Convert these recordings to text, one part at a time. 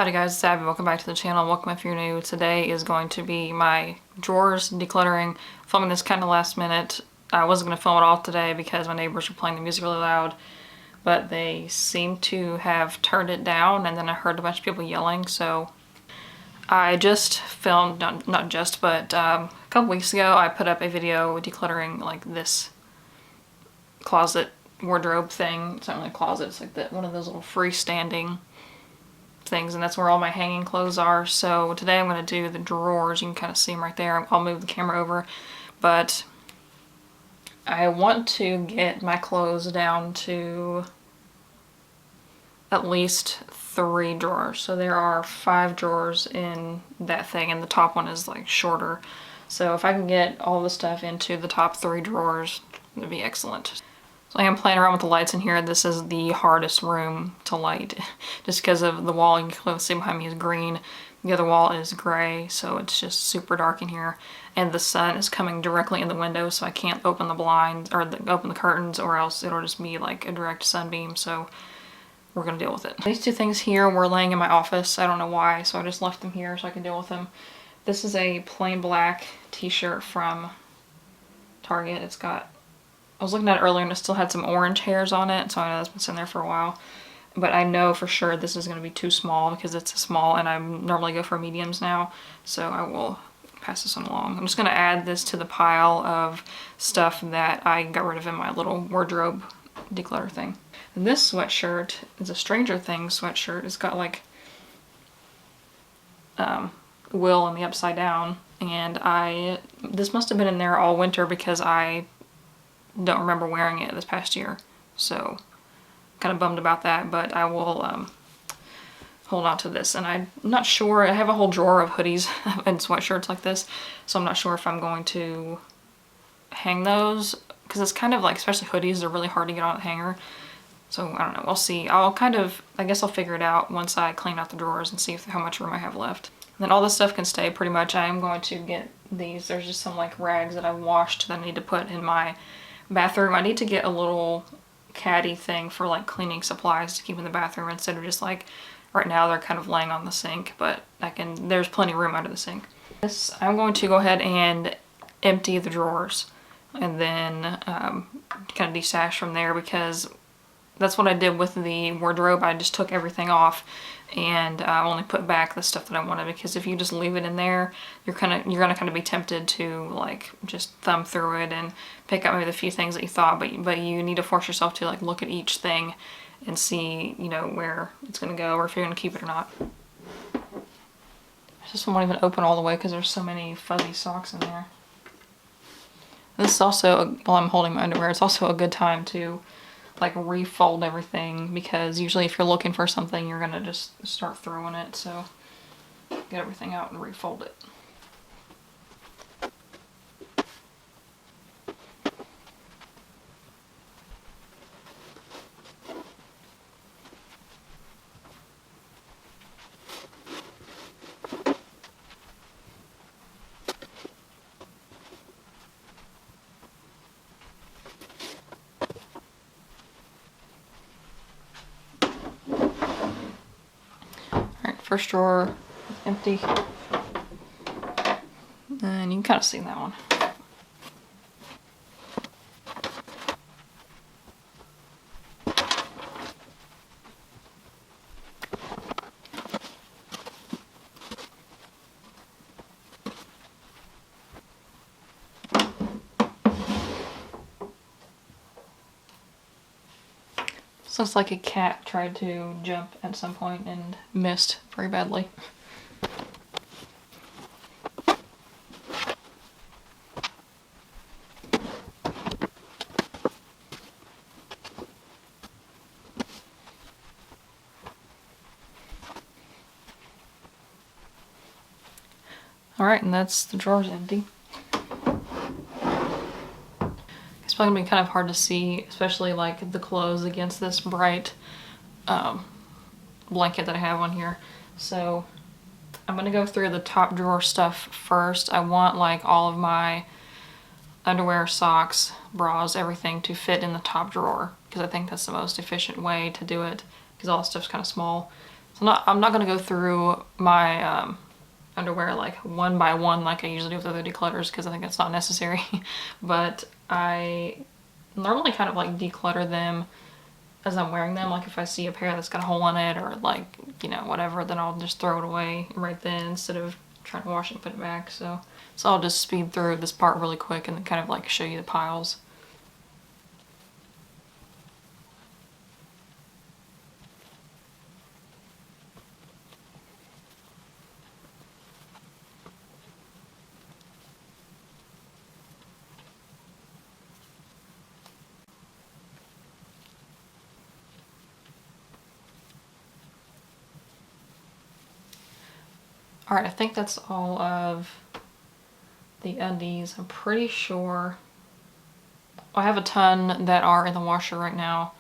Howdy guys, it's Abby. Welcome back to the channel. Welcome if you're new. Today is going to be my drawers decluttering. Filming this kind of last minute. I wasn't going to film it all today because my neighbors were playing the music really loud, but they seem to have turned it down, and then I heard a bunch of people yelling, so I just filmed, not just, but a couple weeks ago I put up a video decluttering like this closet wardrobe thing. It's not really a closet, it's like one of those little freestanding things, and that's where all my hanging clothes are. So today I'm going to do the drawers. You can kind of see them right there. I'll move the camera over, but I want to get my clothes down to at least 3 drawers. So there are 5 drawers in that thing, and the top one is like shorter. So if I can get all the stuff into the top 3 drawers, it'd be excellent. So I am playing around with the lights in here. This is the hardest room to light just because of the wall. You can clearly see behind me is green. The other wall is gray, so it's just super dark in here. And the sun is coming directly in the window, so I can't open the blinds or open the curtains, or else it'll just be like a direct sunbeam. So we're gonna deal with it. These 2 things here were laying in my office. I don't know why, so I just left them here so I can deal with them. This is a plain black t-shirt from Target. I was looking at it earlier and it still had some orange hairs on it, so I know that's been sitting there for a while. But I know for sure this is going to be too small because it's a small, and I normally go for mediums now, so I will pass this one along. I'm just going to add this to the pile of stuff that I got rid of in my little wardrobe declutter thing. And this sweatshirt is a Stranger Things sweatshirt. It's got like Will on the upside down, and this must have been in there all winter because I don't remember wearing it this past year, so kind of bummed about that, but I will hold on to this. And I'm not sure, I have a whole drawer of hoodies and sweatshirts like this, so I'm not sure if I'm going to hang those, because it's kind of like, especially hoodies, they're really hard to get on the hanger, so I don't know, we'll see. I guess I'll figure it out once I clean out the drawers and see how much room I have left. And then all this stuff can stay pretty much. I am going to get these, there's just some like rags that I washed that I need to put in my bathroom. I need to get a little caddy thing for like cleaning supplies to keep in the bathroom instead of just like, right now they're kind of laying on the sink, but there's plenty of room under the sink. I'm going to go ahead and empty the drawers and then kind of destash from there, because that's what I did with the wardrobe. I just took everything off and only put back the stuff that I wanted, because if you just leave it in there, you're gonna kind of be tempted to like just thumb through it and pick up maybe the few things that you thought, but you need to force yourself to like look at each thing and see, you know, where it's gonna go or if you're gonna keep it or not. This one won't even open all the way because there's so many fuzzy socks in there. This is also, while I'm holding my underwear, it's also a good time to like refold everything, because usually if you're looking for something, you're gonna just start throwing it, so get everything out and refold it. First drawer, empty, and you can kind of see that one. This looks like a cat tried to jump at some point and missed very badly. Alright, and that's the drawers empty. It's probably gonna be kind of hard to see, especially like the clothes against this bright blanket that I have on here. So I'm gonna go through the top drawer stuff first. I want like all of my underwear, socks, bras, everything to fit in the top drawer, because I think that's the most efficient way to do it, because all the stuff's kind of small. I'm not gonna go through my underwear like one by one like I usually do with other declutters because I think that's not necessary. But I normally kind of like declutter them as I'm wearing them. Like if I see a pair that's got a hole in it or like, you know, whatever, then I'll just throw it away right then instead of trying to wash it and put it back. So I'll just speed through this part really quick and then kind of like show you the piles. Alright, I think that's all of the undies. I'm pretty sure I have a ton that are in the washer right now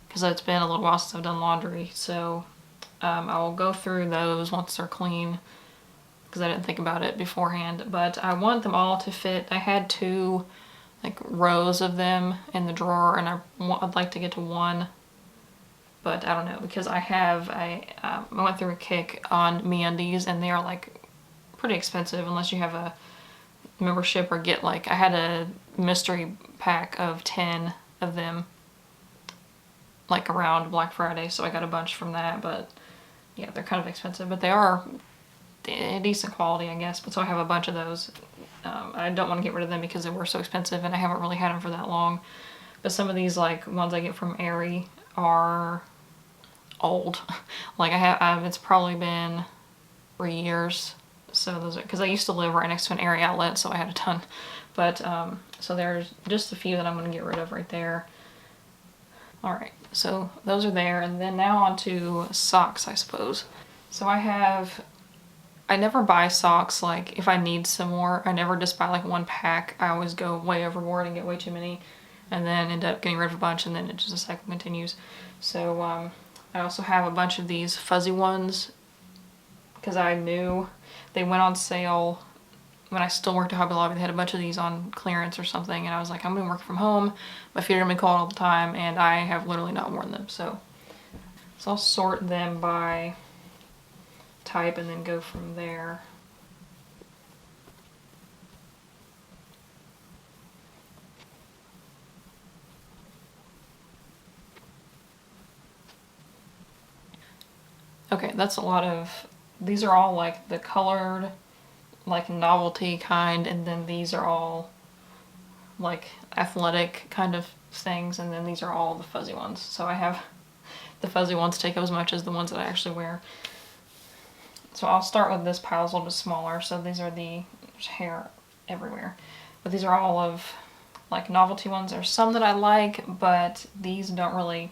because it's been a little while since I've done laundry. So I will go through those once they're clean because I didn't think about it beforehand. But I want them all to fit. I had 2 like rows of them in the drawer, and I'd like to get to 1. But I don't know, because I went through a kick on MeUndies, and they are like pretty expensive unless you have a membership or get like, I had a mystery pack of 10 of them like around Black Friday, so I got a bunch from that. But yeah, they're kind of expensive, but they are decent quality, I guess. But so I have a bunch of those. I don't want to get rid of them because they were so expensive and I haven't really had them for that long. But some of these like ones I get from Aerie are old. Like it's probably been 3 years. So those are, because I used to live right next to an Aerie outlet, so I had a ton. But so there's just a few that I'm going to get rid of right there. Alright, so those are there, and then now on to socks, I suppose. So I never buy socks like if I need some more. I never just buy like one pack. I always go way overboard and get way too many and then end up getting rid of a bunch, and then it just the cycle continues. So I also have a bunch of these fuzzy ones because I knew they went on sale when I still worked at Hobby Lobby. They had a bunch of these on clearance or something, and I was like, I'm gonna work from home. My feet are gonna be cold all the time, and I have literally not worn them. So I'll sort them by type and then go from there. Okay, that's a lot of, these are all like the colored, like novelty kind, and then these are all like athletic kind of things, and then these are all the fuzzy ones. So I have the fuzzy ones take up as much as the ones that I actually wear. So I'll start with this pile, it's a little bit smaller. So these are there's hair everywhere. But these are all of like novelty ones. There's some that I like, but these don't really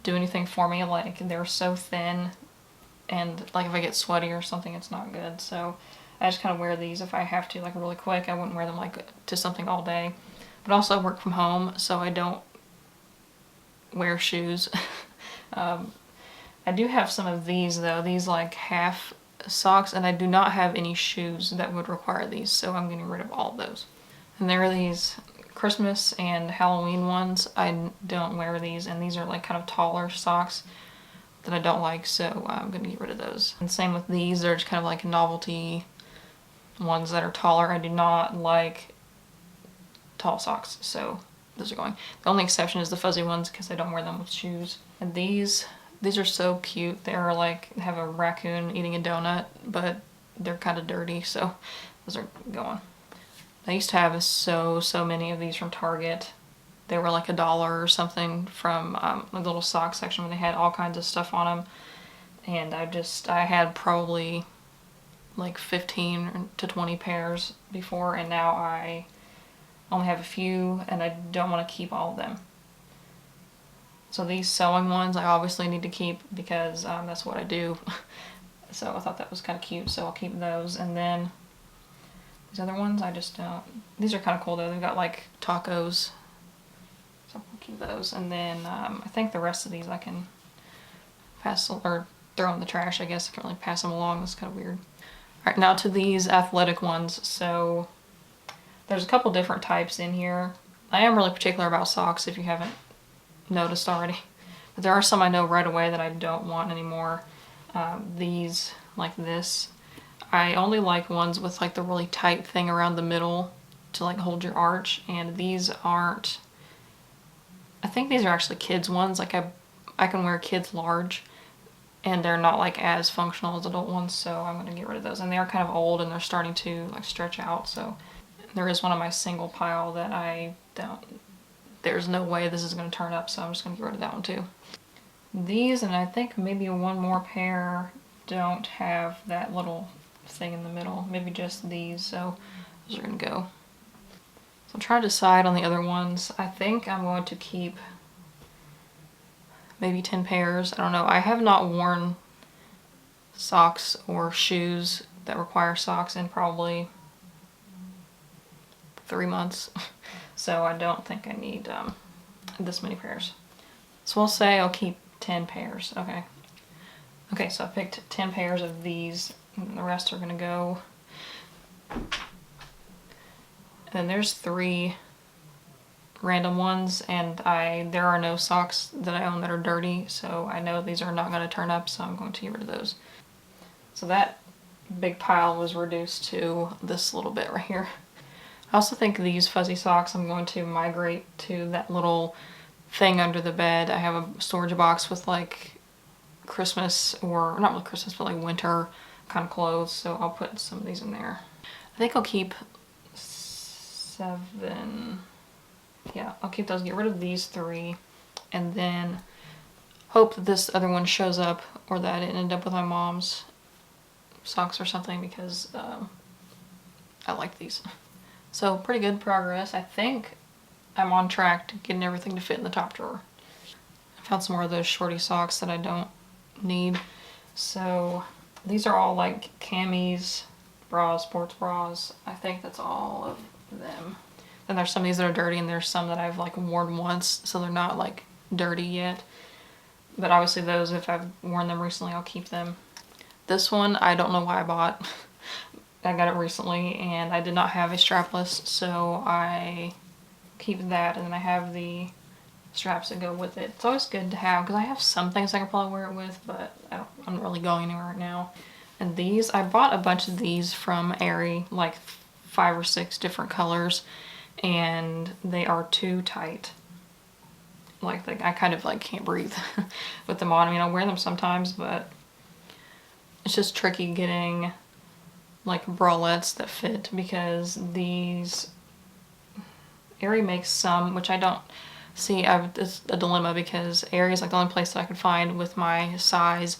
do anything for me. Like they're so thin, and like if I get sweaty or something, it's not good. So I just kind of wear these if I have to, like really quick. I wouldn't wear them like to something all day. But also I work from home, so I don't wear shoes. I do have some of these though, these like half socks, and I do not have any shoes that would require these, so I'm getting rid of all of those. And there are these Christmas and Halloween ones. I don't wear these, and these are like kind of taller socks that I don't like, so I'm gonna get rid of those. And same with these, they're just kind of like novelty ones that are taller. I do not like tall socks, so those are going. The only exception is the fuzzy ones because I don't wear them with shoes. And these are so cute. They're like, have a raccoon eating a donut, but they're kind of dirty, so those are going. I used to have so many of these from Target. They were like $1 or something from the little sock section when they had all kinds of stuff on them. And I had probably like 15 to 20 pairs before, and now I only have a few, and I don't want to keep all of them. So these sewing ones I obviously need to keep because that's what I do. So I thought that was kind of cute, so I'll keep those. And then these other ones I just don't. These are kind of cool though. They've got like tacos, so I'll keep those. And then I think the rest of these I can pass or throw in the trash, I guess. I can't really pass them along. That's kind of weird. Alright, now to these athletic ones. So there's a couple different types in here. I am really particular about socks if you haven't noticed already. But there are some I know right away that I don't want anymore. these like this. I only like ones with like the really tight thing around the middle to like hold your arch, and these aren't, I think these are actually kids ones. Like I can wear kids large, and they're not like as functional as adult ones, so I'm gonna get rid of those. And they are kind of old and they're starting to like stretch out, so there is one on my single pile that I don't, there's no way this is gonna turn up, so I'm just gonna get rid of that one too. These, and I think maybe one more pair, don't have that little thing in the middle. Maybe just these, so those are gonna go. So I'm trying to decide on the other ones. I think I'm going to keep maybe 10 pairs. I don't know. I have not worn socks or shoes that require socks in probably 3 months. So I don't think I need this many pairs. So we'll say I'll keep 10 pairs. Okay. Okay, so I picked 10 pairs of these, and the rest are gonna go. And there's 3 random ones, and there are no socks that I own that are dirty, so I know these are not going to turn up, so I'm going to get rid of those. So that big pile was reduced to this little bit right here. I also think these fuzzy socks, I'm going to migrate to that little thing under the bed. I have a storage box with like Christmas, or not really Christmas, but like winter kind of clothes, so I'll put some of these in there. I think I'll keep 7. Yeah, I'll keep those, get rid of these 3, and then hope that this other one shows up, or that it ended up with my mom's socks or something, because I like these. So pretty good progress. I think I'm on track to getting everything to fit in the top drawer. I found some more of those shorty socks that I don't need. So these are all like camis, bras, sports bras. I think that's all of them. Then there's some of these that are dirty, and there's some that I've like worn once, so they're not like dirty yet. But obviously those, if I've worn them recently, I'll keep them. This one, I don't know why I bought. I got it recently, and I did not have a strapless, so I keep that, and then I have the straps that go with it. It's always good to have, because I have some things I can probably wear it with, but I'm not really going anywhere right now. And these, I bought a bunch of these from Aerie, like 5 or 6 different colors, and they are too tight. Like I kind of like can't breathe with them on. I mean, I'll wear them sometimes, but it's just tricky getting like bralettes that fit, because these Aerie makes some, which I don't see. It's a dilemma, because Aerie is like the only place that I could find with my size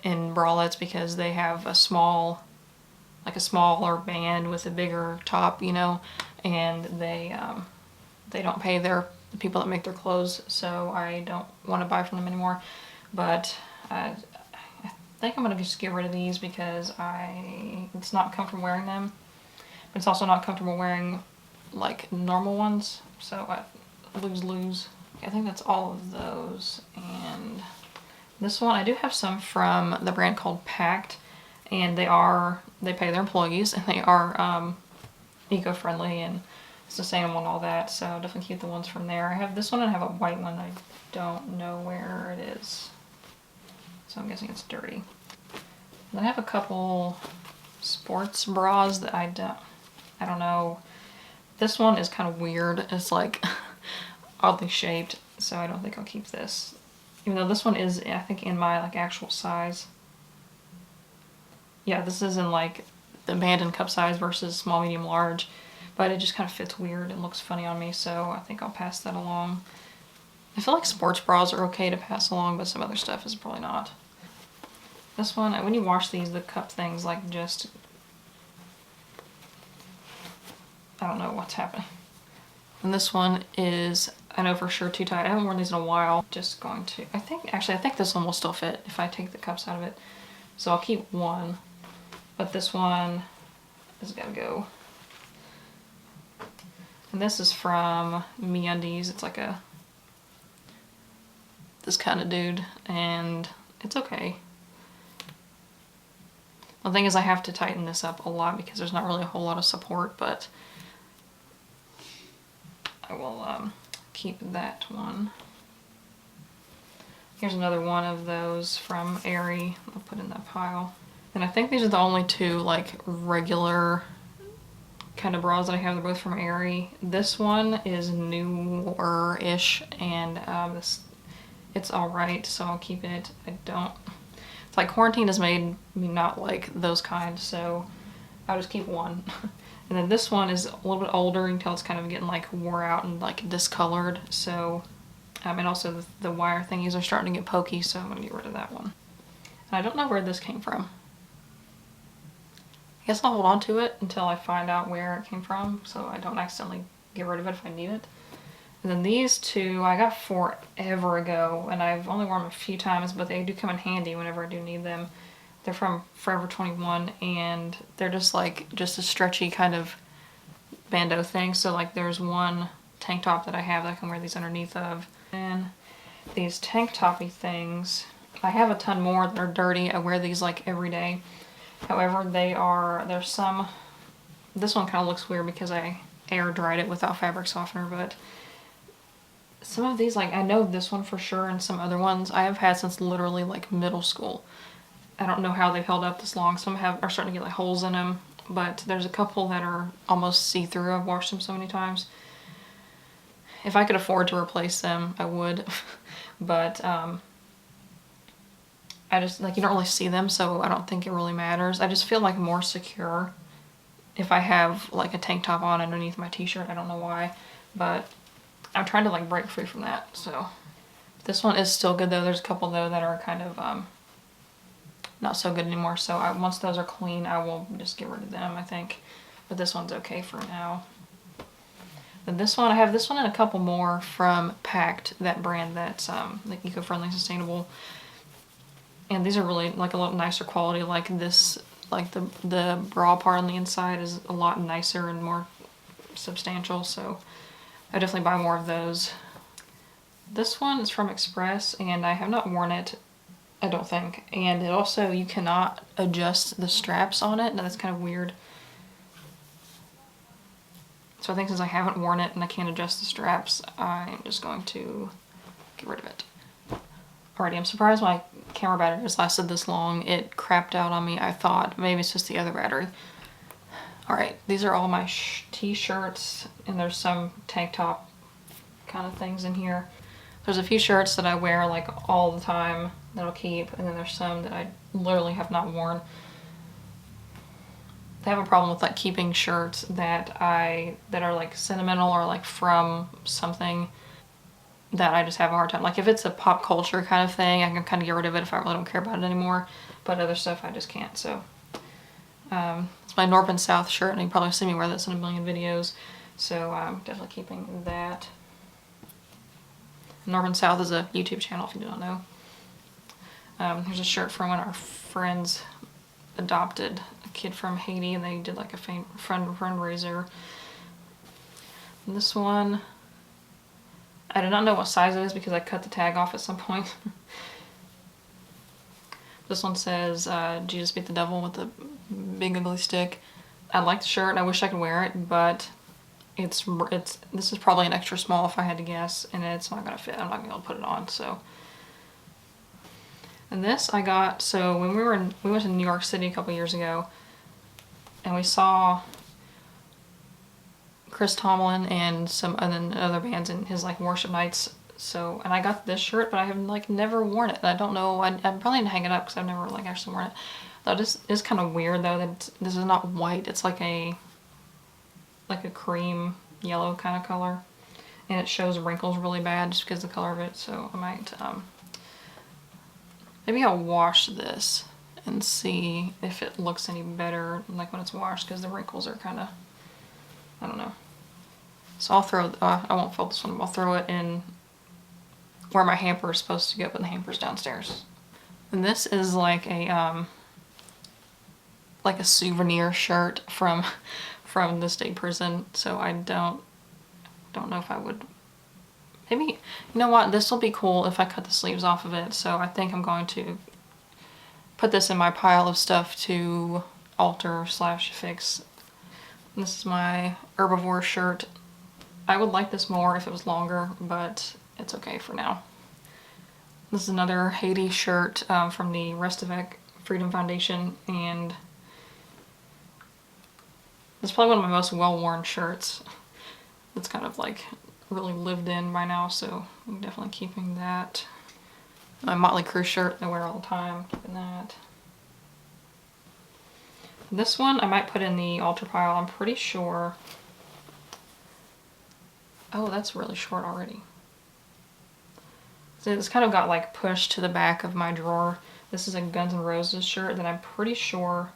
in bralettes, because they have a small, like a smaller band with a bigger top, you know, and they don't pay the people that make their clothes, so I don't want to buy from them anymore. But I think I'm gonna just get rid of these, because it's not comfortable wearing them, but it's also not comfortable wearing like normal ones, so I lose. I think that's all of those. And this one, I do have some from the brand called Pact, and they pay their employees, and they are eco-friendly and sustainable and all that, so I'll definitely keep the ones from there. I have this one, and I have a white one. I don't know where it is, so I'm guessing it's dirty. Then I have a couple sports bras that I don't know. This one is kind of weird. It's like oddly shaped, so I don't think I'll keep this. Even though this one is, I think, in my like actual size. Yeah, this is in like the abandoned cup size versus small, medium, large. But it just kind of fits weird and looks funny on me, so I think I'll pass that along. I feel like sports bras are okay to pass along, but some other stuff is probably not. This one, when you wash these, the cup things like just, I don't know what's happening. And this one is, I know for sure, too tight. I haven't worn these in a while. Just going to, I think this one will still fit if I take the cups out of it. So I'll keep one, but this one is gonna go. And this is from MeUndies. It's like this kind of dude, and it's okay. The thing is, I have to tighten this up a lot because there's not really a whole lot of support, but I will keep that one. Here's another one of those from Aerie. I'll put in that pile. And I think these are the only two like regular kind of bras that I have. They're both from Aerie. This one is newer-ish, and it's alright, so I'll keep it. It's like quarantine has made me not like those kinds, so I'll just keep one. And then this one is a little bit older. You can tell it's kind of getting like wore out and like discolored, so and also the wire thingies are starting to get pokey, so I'm gonna get rid of that one. And I don't know where this came from. I guess I'll hold on to it until I find out where it came from, so I don't accidentally get rid of it if I need it. And then these two I got forever ago, and I've only worn them a few times, but they do come in handy whenever I do need them. They're from Forever 21, and they're just a stretchy kind of bandeau thing. So like there's one tank top that I have that I can wear these underneath of. And these tank toppy things, I have a ton more that are dirty. I wear these like every day. However, there's some, this one kind of looks weird because I air dried it without fabric softener, but some of these, like I know this one for sure, and some other ones I have had since literally like middle school. I don't know how they've held up this long. Some are starting to get like holes in them, but there's a couple that are almost see-through. I've washed them so many times. If I could afford to replace them, I would, but I just, like, you don't really see them, so I don't think it really matters. I just feel like more secure if I have like a tank top on underneath my t-shirt. I don't know why, but I'm trying to like break free from that. So this one is still good though. There's a couple though that are kind of not so good anymore, so once those are clean I will just get rid of them, I think. But this one's okay for now. Then this one, I have this one and a couple more from Pact, that brand that's like eco-friendly, sustainable. And these are really like a lot nicer quality. Like this, like the bra part on the inside is a lot nicer and more substantial, so I definitely buy more of those. This one is from Express, and I have not worn it, I don't think. And it also, you cannot adjust the straps on it. Now that's kind of weird. So I think since I haven't worn it and I can't adjust the straps, I'm just going to get rid of it. Alrighty, I'm surprised my camera battery has lasted this long. It crapped out on me, I thought. Maybe it's just the other battery. Alright, these are all my t-shirts, and there's some tank top kind of things in here. There's a few shirts that I wear like all the time that I'll keep, and then there's some that I literally have not worn. I have a problem with like keeping shirts that are like sentimental or like from something that I just have a hard time. Like if it's a pop culture kind of thing, I can kind of get rid of it if I really don't care about it anymore. But other stuff I just can't. So it's my North and South shirt, and you probably see me wear this in a million videos. So I'm definitely keeping that. North and South is a YouTube channel if you don't know. Here's a shirt from when our friends adopted a kid from Haiti, and they did like a fundraiser. And this one, I do not know what size it is because I cut the tag off at some point. This one says, Jesus beat the devil with a big ugly stick. I like the shirt and I wish I could wear it, but this is probably an extra small if I had to guess, and it's not gonna fit. I'm not gonna be able to put it on, so. And this I got, so when we went to New York City a couple years ago, and we saw Chris Tomlin and some other bands in his like worship nights. So, and I got this shirt, but I have like never worn it. And I don't know, I'm probably gonna hang it up because I've never like actually worn it. Though this is kind of weird though that this is not white. It's like a cream yellow kind of color, and it shows wrinkles really bad just because of the color of it. So I might maybe I'll wash this and see if it looks any better like when it's washed, because the wrinkles are kind of, I don't know. So I'll throw, I won't fold this one, I'll throw it in where my hamper is supposed to go, but the hamper's downstairs. And this is like a souvenir shirt from the state prison, so I don't know if I would, maybe, you know what, this will be cool if I cut the sleeves off of it, so I think I'm going to put this in my pile of stuff to alter / fix. This is my herbivore shirt. I would like this more if it was longer, but it's okay for now. This is another Hoodies shirt from the Restavec Freedom Foundation, and it's probably one of my most well-worn shirts. It's kind of like really lived in by now, so I'm definitely keeping that. My Motley Crue shirt I wear all the time, keeping that. This one I might put in the altar pile, I'm pretty sure. Oh, that's really short already. So it's kind of got like pushed to the back of my drawer. This is a Guns N' Roses shirt that I'm pretty sure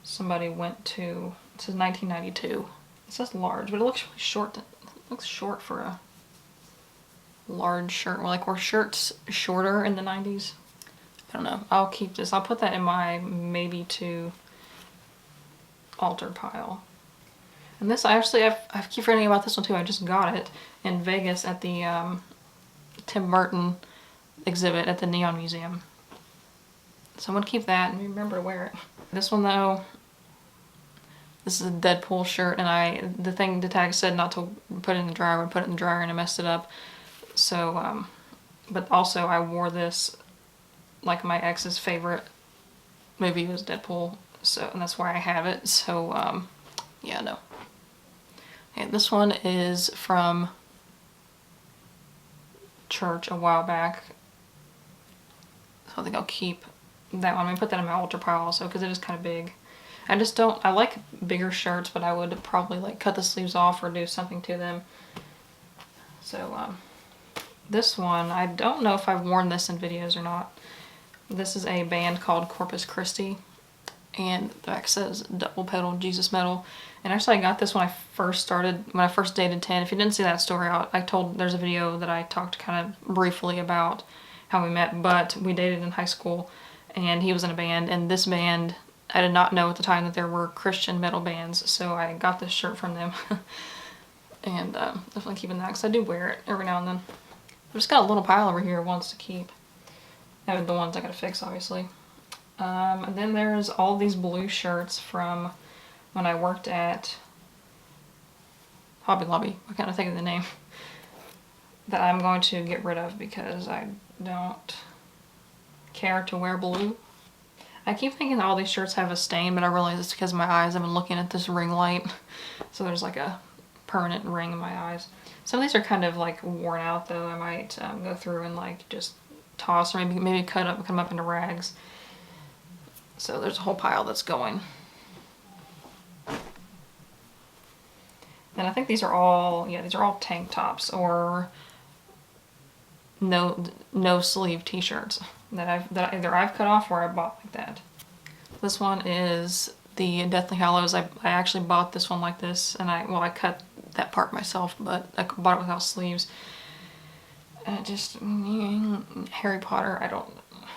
somebody went to. It says 1992. It says large, but it looks really short. It looks short for a large shirt. Well, like, were shirts shorter in the 90s? I don't know. I'll keep this. I'll put that in my maybe to altar pile. And this, I keep forgetting about this one too. I just got it in Vegas at the Tim Burton exhibit at the Neon Museum. So I'm gonna keep that and remember to wear it. This one though, this is a Deadpool shirt, and the tag said not to put it in the dryer. I put it in the dryer and I messed it up. So, but also I wore this, like, my ex's favorite movie was Deadpool, so, and that's why I have it. So, yeah, no. Okay, this one is from church a while back, so I think I'll keep that one. I'm gonna put that in my altar pile also because it is kind of big. I like bigger shirts, but I would probably like cut the sleeves off or do something to them. So this one, I don't know if I've worn this in videos or not. This is a band called Corpus Christi, and the back says double pedal Jesus metal. And actually I got this when I first dated Tin. If you didn't see that story, there's a video that I talked kind of briefly about how we met, but we dated in high school and he was in a band, and this band, I did not know at the time that there were Christian metal bands, so I got this shirt from them. And definitely keeping that because I do wear it every now and then. I've just got a little pile over here wants to keep. I have the ones I gotta fix, obviously. And then there's all these blue shirts from when I worked at Hobby Lobby. I can't think of the name. That I'm going to get rid of because I don't care to wear blue. I keep thinking that all these shirts have a stain, but I realize it's because of my eyes. I've been looking at this ring light. So there's like a permanent ring in my eyes. Some of these are kind of like worn out though. I might go through and like just toss, or maybe cut them up into rags. So there's a whole pile that's going. And I think these are all tank tops or no sleeve t-shirts that either I've cut off or I bought like that. This one is the Deathly Hallows. I actually bought this one like this, and I cut that part myself, but I bought it without sleeves. And just Harry Potter, I don't know, man.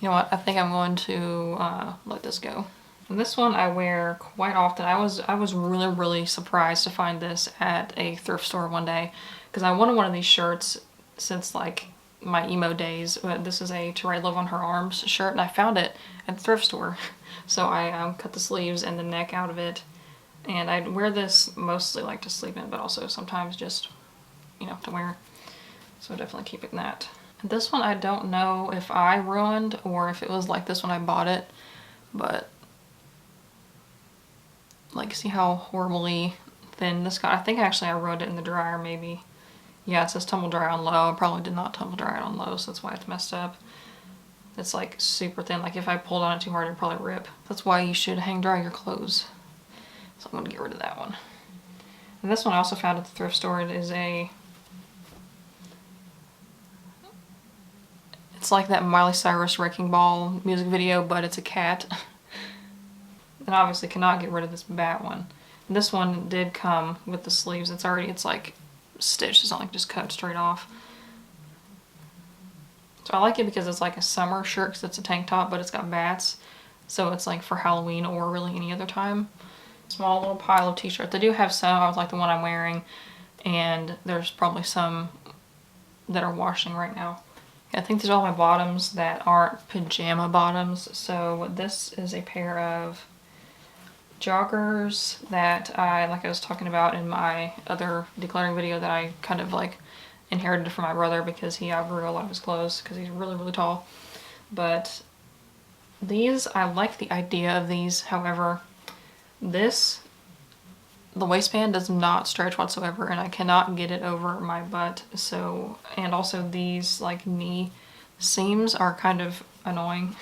You know what? I think I'm going to let this go. And this one I wear quite often. I was really surprised to find this at a thrift store one day because I wanted one of these shirts since like my emo days. But this is a To Write Love on Her Arms shirt, and I found it at the thrift store. So I cut the sleeves and the neck out of it, and I wear this mostly like to sleep in, but also sometimes just, you know, to wear. So definitely keeping that. And this one I don't know if I ruined or if it was like this when I bought it, but like, see how horribly thin this got? I think actually I ruined it in the dryer maybe. Yeah, it says tumble dry on low. I probably did not tumble dry it on low, so that's why it's messed up. It's like super thin. Like if I pulled on it too hard, it'd probably rip. That's why you should hang dry your clothes. So I'm gonna get rid of that one. And this one I also found at the thrift store. It is it's like that Miley Cyrus Wrecking Ball music video, but it's a cat. And obviously cannot get rid of this bat one. And this one did come with the sleeves. It's like stitched. It's not like just cut straight off. So I like it because it's like a summer shirt because it's a tank top, but it's got bats. So it's like for Halloween or really any other time. Small little pile of t-shirts. They do have some. I was like the one I'm wearing, and there's probably some that are washing right now. I think these are all my bottoms that aren't pajama bottoms. So this is a pair of joggers that like I was talking about in my other decluttering video that I kind of like inherited from my brother because he outgrew a lot of his clothes because he's really, really tall. But these, I like the idea of these. However, the waistband does not stretch whatsoever and I cannot get it over my butt. So, and also these like knee seams are kind of annoying.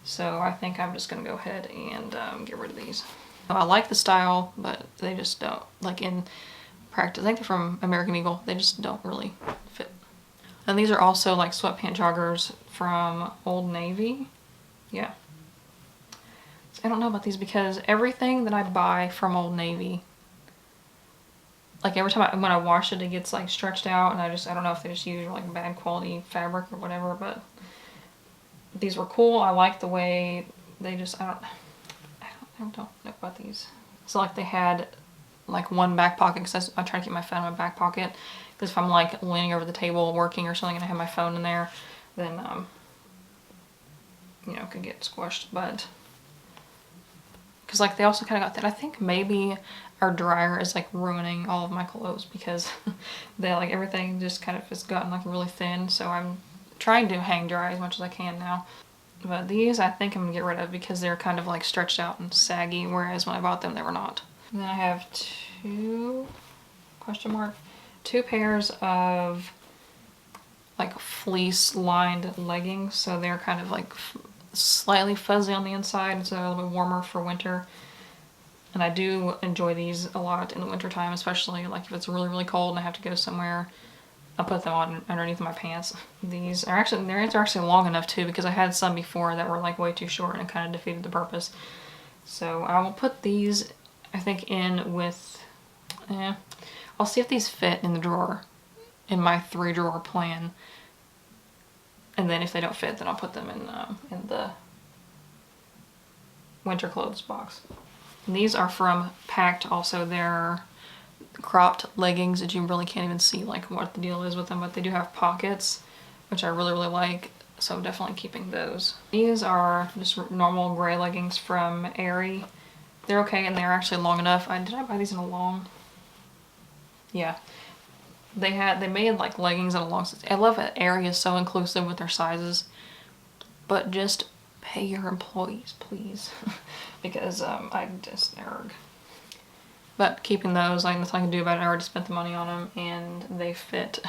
So I think I'm just gonna go ahead and get rid of these. I like the style, but they just don't, like in practice, I think they're from American Eagle, they just don't really fit. And these are also like sweatpant joggers from Old Navy. Yeah. I don't know about these because everything that I buy from Old Navy, like every time when I wash it, it gets like stretched out, and I don't know if they just use like bad quality fabric or whatever, but these were cool. I like the way they just, I don't know about these. So like they had like one back pocket because I try to keep my phone in my back pocket because if I'm like leaning over the table working or something and I have my phone in there, then you know, it could get squished. But because like they also kind of got that, I think maybe our dryer is like ruining all of my clothes because they like everything just kind of has gotten like really thin, so I'm trying to hang dry as much as I can now. But these I think I'm gonna get rid of because they're kind of like stretched out and saggy, whereas when I bought them they were not. And then I have two pairs of like fleece lined leggings, so they're kind of like slightly fuzzy on the inside, so they're a little bit warmer for winter. And I do enjoy these a lot in the winter time, especially like if it's really, really cold and I have to go somewhere. I'll put them on underneath my pants. These are actually, they're actually long enough too, because I had some before that were like way too short and it kind of defeated the purpose. So I will put these, I think, in with, I'll see if these fit in the drawer, in my 3-drawer plan. And then if they don't fit, then I'll put them in the winter clothes box. And these are from Packed also. They're cropped leggings that you really can't even see like what the deal is with them, but they do have pockets, which I really, really like. So I'm definitely keeping those. These are just normal gray leggings from Aerie. They're okay and they're actually long enough. Did I buy these in a long? Yeah. They made like leggings in a long. I love that Aerie is so inclusive with their sizes, but just pay your employees, please, because I just erg. But keeping those, like nothing I can do about it. I already spent the money on them and they fit.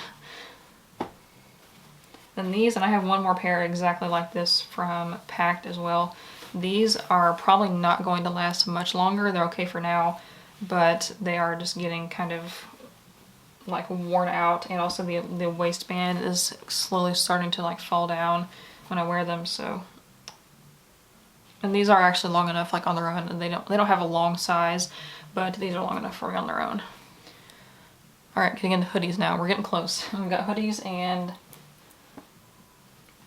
Then these, and I have one more pair exactly like this from Packed as well. These are probably not going to last much longer. They're okay for now, but they are just getting kind of like worn out, and also the waistband is slowly starting to like fall down when I wear them. So, and these are actually long enough like on their own, and they don't have a long size, but these are long enough for me on their own. Alright, getting into hoodies now. We're getting close. We've got hoodies and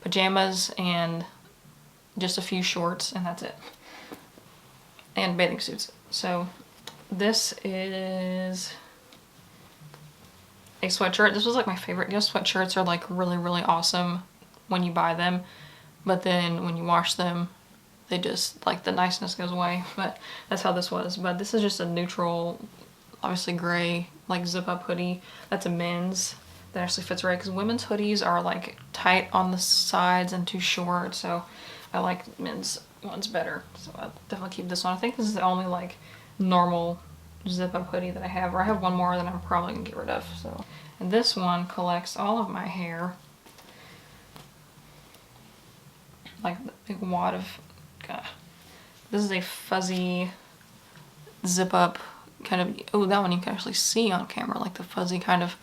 pajamas and just a few shorts, and that's it. And bathing suits. So this is a sweatshirt. This was like my favorite. You know, sweatshirts are like really, really awesome when you buy them, but then when you wash them, they just, like, the niceness goes away. But that's how this was. But this is just a neutral, obviously gray, like zip-up hoodie. That's a men's. That actually fits right, because women's hoodies are like tight on the sides and too short, so I like men's ones better. So I'll definitely keep this one. I think this is the only like normal zip-up hoodie that I have, or I have one more that I'm probably gonna get rid of. So, and this one collects all of my hair, like the big wad of. This is a fuzzy zip-up kind of. Oh, that one you can actually see on camera, like the fuzzy kind of.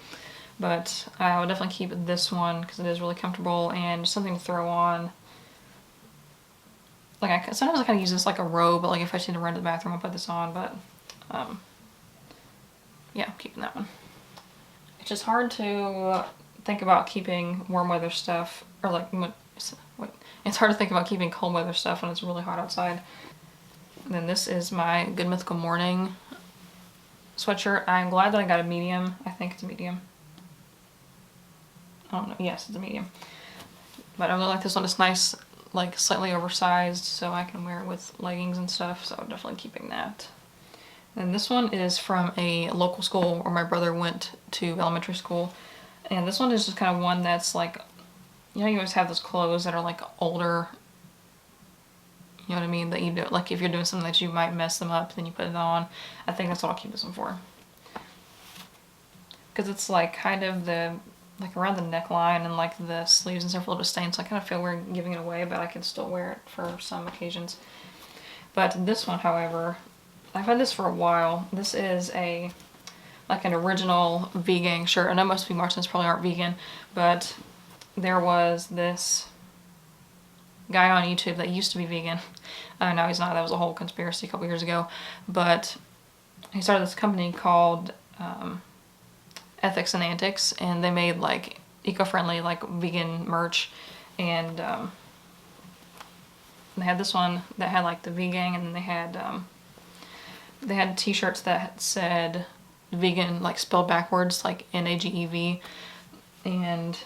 But I would definitely keep this one because it is really comfortable and something to throw on. Like sometimes I kind of use this like a robe, but like if I just need to run to the bathroom, I'll put this on. But yeah, I'm keeping that one. It's just hard to think about keeping warm weather stuff, or like it's hard to think about keeping cold weather stuff when it's really hot outside. And then this is my Good Mythical Morning sweatshirt. I'm glad that I got a medium. I think it's a medium. I don't know. Yes, it's a medium. But I really like this one. It's nice, like slightly oversized, so I can wear it with leggings and stuff. So I'm definitely keeping that. And this one is from a local school where my brother went to elementary school. And this one is just kind of one that's like, you know, you always have those clothes that are like older. You know what I mean? That you do, like if you're doing something that you might mess them up, then you put it on. I think that's what I'll keep this one for. Because it's like kind of like around the neckline and like the sleeves and stuff are a little bit stained, so I kind of feel weird giving it away, but I can still wear it for some occasions. But this one, however, I've had this for a while. This is like an original vegan shirt. I know most people watching this probably aren't vegan, but there was this guy on YouTube that used to be vegan. No, he's not. That was a whole conspiracy a couple years ago. But he started this company called Ethics and Antics, and they made like eco-friendly like vegan merch, and they had this one that had like the vegan, and they had t-shirts that said vegan like spelled backwards, like NAGEV. And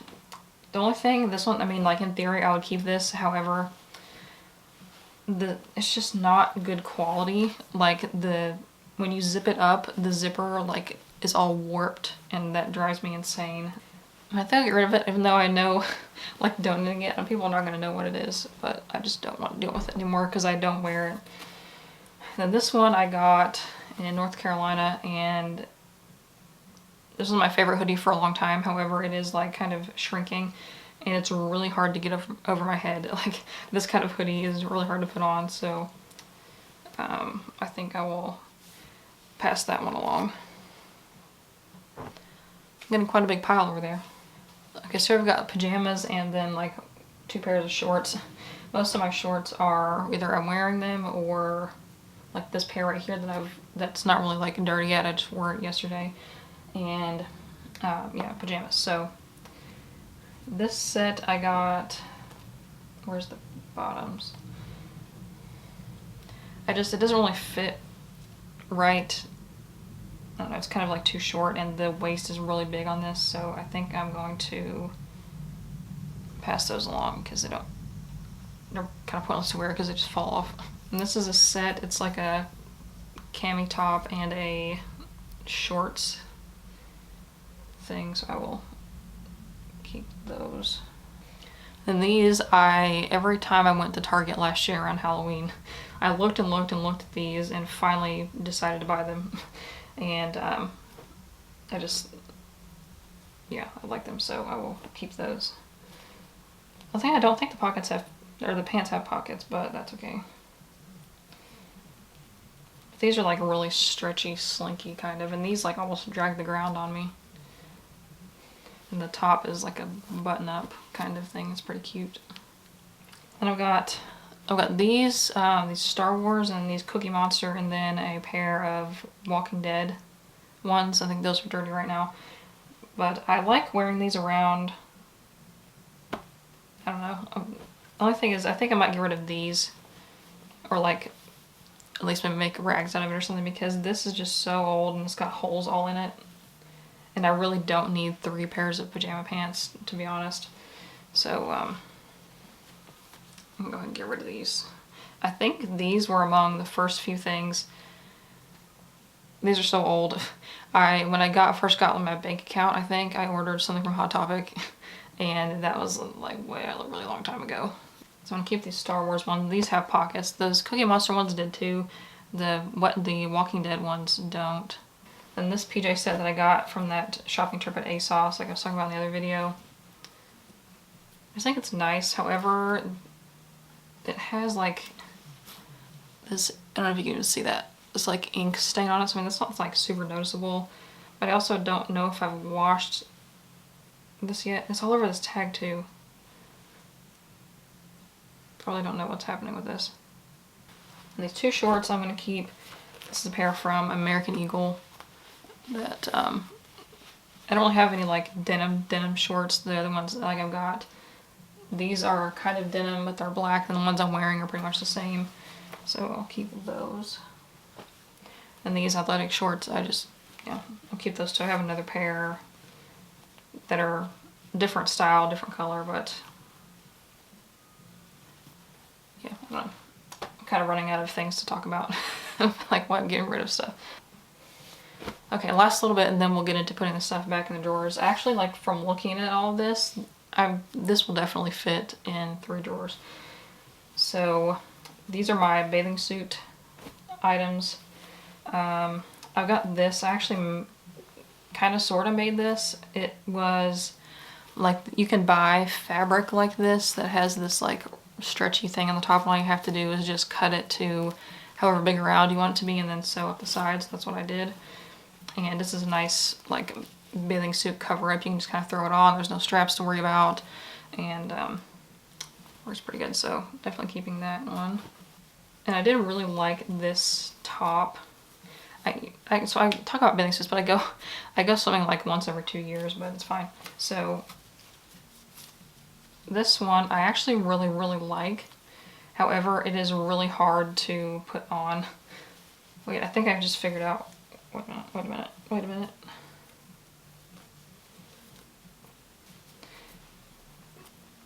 the only thing, this one, I mean, like in theory I would keep this, however it's just not good quality. Like when you zip it up, the zipper like is all warped, and that drives me insane. I think I'll get rid of it, even though I know like donating it and people are not going to know what it is, but I just don't want to deal with it anymore because I don't wear it. Then this one I got in North Carolina, and this was my favorite hoodie for a long time. However, it is like kind of shrinking, and it's really hard to get over my head. Like this kind of hoodie is really hard to put on, so I think I will pass that one along. I'm getting quite a big pile over there. Okay, so I've got pajamas and then like 2 pairs of shorts. Most of my shorts are either I'm wearing them or like this pair right here that's not really like dirty yet. I just wore it yesterday. And yeah, pajamas. So this set I got, where's the bottoms? It doesn't really fit right. I don't know, it's kind of like too short, and the waist is really big on this, so I think I'm going to pass those along because they're kind of pointless to wear because they just fall off. And this is a set. It's like a cami top and a shorts thing, so I will keep those. And these, every time I went to Target last year around Halloween, I looked and looked and looked at these and finally decided to buy them. And I like them, so I will keep those. I don't think the pockets have, or the pants have pockets, but that's okay. These are like really stretchy, slinky kind of, and these like almost drag the ground on me. And the top is like a button-up kind of thing. It's pretty cute. And I've got these Star Wars and these Cookie Monster, and then a pair of Walking Dead ones. I think those are dirty right now, but I like wearing these around. I don't know. The only thing is, I think I might get rid of these, or like at least maybe make rags out of it or something, because this is just so old and it's got holes all in it, and I really don't need 3 pairs of pajama pants, to be honest. So I'm gonna go ahead and get rid of these. I think these were among the first few things. These are so old. When I first got my bank account, I think I ordered something from Hot Topic, and that was like a really long time ago. So I'm gonna keep these Star Wars ones. These have pockets. Those Cookie Monster ones did too. The Walking Dead ones don't. And this PJ set that I got from that shopping trip at ASOS, like I was talking about in the other video, I just think it's nice. However, it has like this, I don't know if you can even see that, this like ink stain on it. So I mean, that's not like super noticeable, but I also don't know if I've washed this yet. It's all over this tag too. Probably don't know what's happening with this. And these 2 shorts I'm gonna keep. This is a pair from American Eagle that I don't really have any like denim shorts. The other ones like I've got, these are kind of denim, but they're black, and the ones I'm wearing are pretty much the same. So I'll keep those. And these athletic shorts, I'll keep those too. I have another pair that are different style, different color, but yeah, I don't know. I'm kind of running out of things to talk about. Like, why I'm getting rid of stuff. Okay, last little bit and then we'll get into putting the stuff back in the drawers. Actually, like from looking at all of this, this will definitely fit in 3 drawers. So these are my bathing suit items. I've got this. I actually kind of sort of made this. It was like, you can buy fabric like this that has this like stretchy thing on the top, and all you have to do is just cut it to however big around you want it to be and then sew up the sides. That's what I did. And this is a nice like bathing suit cover up. You can just kind of throw it on. There's no straps to worry about, and works pretty good. So definitely keeping that on. And I did really like this top. So I talk about bathing suits, but I go swimming like once every 2 years, but it's fine. So this one I actually really like. However, it is really hard to put on. Wait, I think I've just figured out. Wait a minute.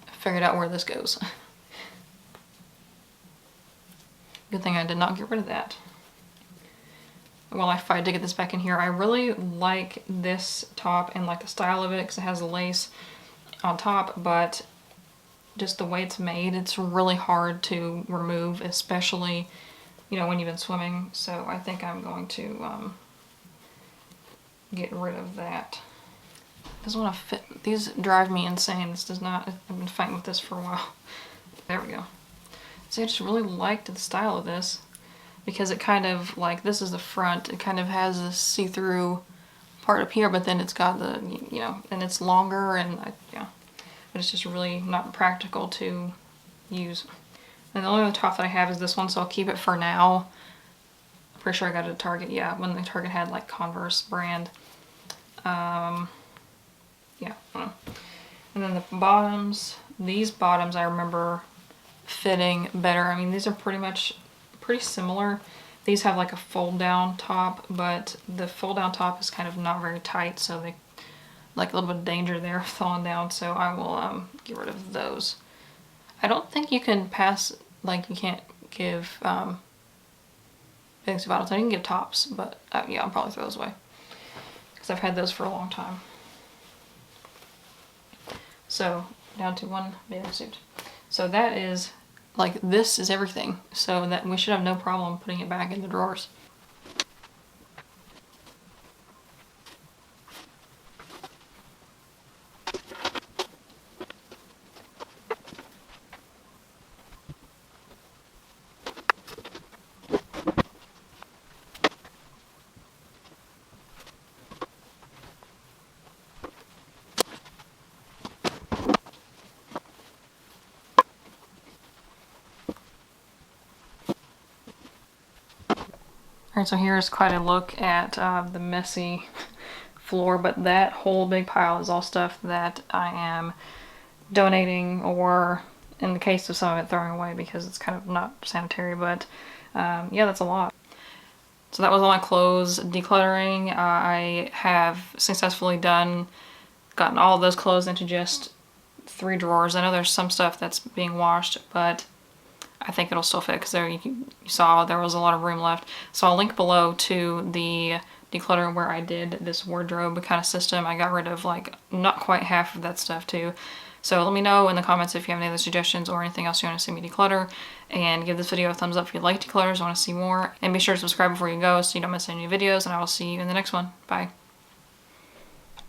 I figured out where this goes. Good thing I did not get rid of that. Well, if I did get this back in here, I really like this top and like the style of it because it has the lace on top, but just the way it's made, it's really hard to remove, especially, you know, when you've been swimming. So I think I'm going to get rid of that. It doesn't want to fit. These drive me insane. This does not. I've been fighting with this for a while. There we go. So I just really liked the style of this because it kind of, like, this is the front. It kind of has this see-through part up here, but then it's got the, you know, and it's longer, and yeah. But it's just really not practical to use. And the only other top that I have is this one, so I'll keep it for now. I'm pretty sure I got it at Target, yeah, when the Target had like Converse brand. Yeah, I don't know. And then the bottoms, these bottoms I remember fitting better. I mean, these are pretty similar. These have like a fold down top, but the fold down top is kind of not very tight, so they like a little bit of danger there of falling down, so I will get rid of those. I don't think you can pass, like, you can't give bathing suit bottoms. I can give tops, but yeah, I'll probably throw those away because I've had those for a long time. So down to 1 bathing suit. So that is, like, this is everything. So that we should have no problem putting it back in the drawers. Alright, so here's quite a look at the messy floor, but that whole big pile is all stuff that I am donating, or in the case of some of it, throwing away because it's kind of not sanitary, but yeah, that's a lot. So that was all my clothes decluttering. I have successfully gotten all of those clothes into just 3 drawers. I know there's some stuff that's being washed, but I think it'll still fit because there you saw there was a lot of room left. So I'll link below to the declutter where I did this wardrobe kind of system. I got rid of like not quite half of that stuff too. So let me know in the comments if you have any other suggestions or anything else you want to see me declutter, and give this video a thumbs up if you like declutters, want to see more, and be sure to subscribe before you go so you don't miss any new videos, and I will see you in the next one. Bye.